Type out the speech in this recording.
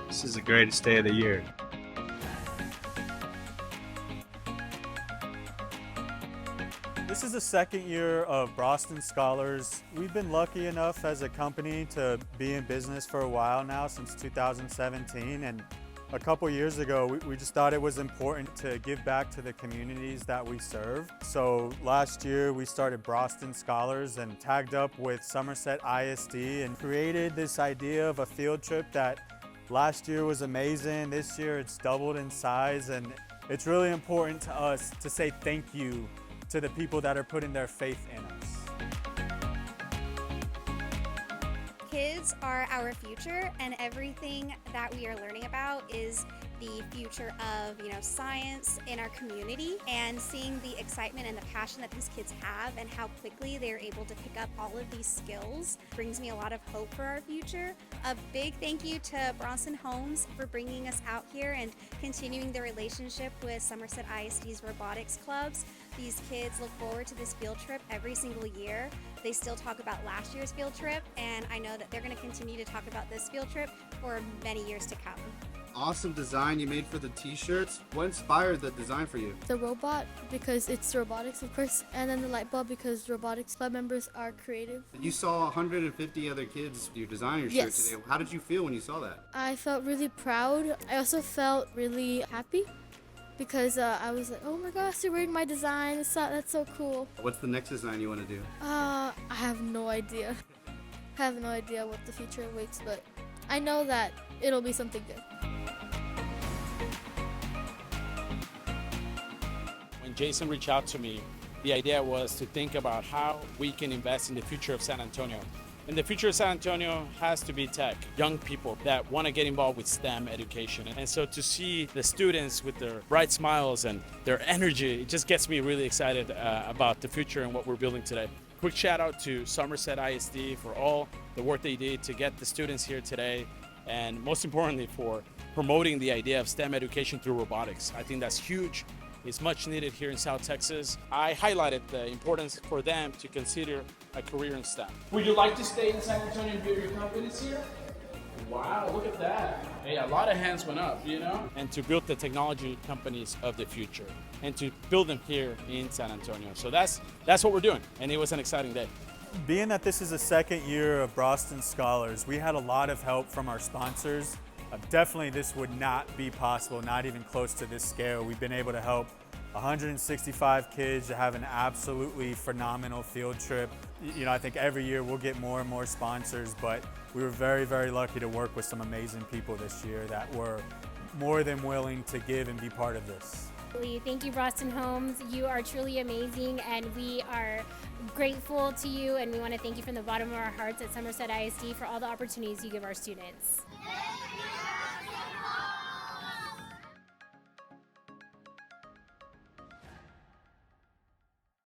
This is the greatest day of the year. This is the second year of Braustin Scholars. We've been lucky enough as a company to be in business for a while now, since 2017. And a couple years ago, we just thought it was important to give back to the communities that we serve. So last year, we started Braustin Scholars and tagged up with Somerset ISD and created this idea of a field trip that last year was amazing. This year, it's doubled in size. And it's really important to us to say thank you to the people that are putting their faith in us. Kids are our future, and everything that we are learning about is the future of, science in our community. And seeing the excitement and the passion that these kids have and how quickly they're able to pick up all of these skills brings me a lot of hope for our future. A big thank you to Braustin Homes for bringing us out here and continuing the relationship with Somerset ISD's Robotics Clubs. These kids look forward to this field trip every single year. They still talk about last year's field trip, and I know that they're going to continue to talk about this field trip for many years to come. Awesome design you made for the t-shirts. What inspired the design for you? The robot, because it's robotics, of course, and then the light bulb, because robotics club members are creative. You saw 150 other kids do design your shirt Yes. today. How did you feel when you saw that? I felt really proud. I also felt really happy because I was like, oh my gosh, they're wearing my design. That's so cool. What's the next design you want to do? I have no idea. I have no idea what the future awaits, but I know that it'll be something good. When Jason reached out to me, the idea was to think about how we can invest in the future of San Antonio. And the future of San Antonio has to be tech, young people that want to get involved with STEM education. And so to see the students with their bright smiles and their energy, it just gets me really excited about the future and what we're building today. Quick shout out to Somerset ISD for all the work they did to get the students here today, and most importantly for promoting the idea of STEM education through robotics. I think that's huge. It's much needed here in South Texas. I highlighted the importance for them to consider a career in STEM. Would you like to stay in San Antonio and build your companies here? Wow, look at that. Hey, a lot of hands went up, And to build the technology companies of the future and to build them here in San Antonio. So that's what we're doing, and it was an exciting day. Being that this is the second year of Braustin Scholars, we had a lot of help from our sponsors. Definitely this would not be possible, not even close to this scale. We've been able to help 165 kids to have an absolutely phenomenal field trip. I think every year we'll get more and more sponsors, but we were very, very lucky to work with some amazing people this year that were more than willing to give and be part of this. Thank you, Braustin Homes. You are truly amazing, and we are grateful to you, and we want to thank you from the bottom of our hearts at Somerset ISD for all the opportunities you give our students.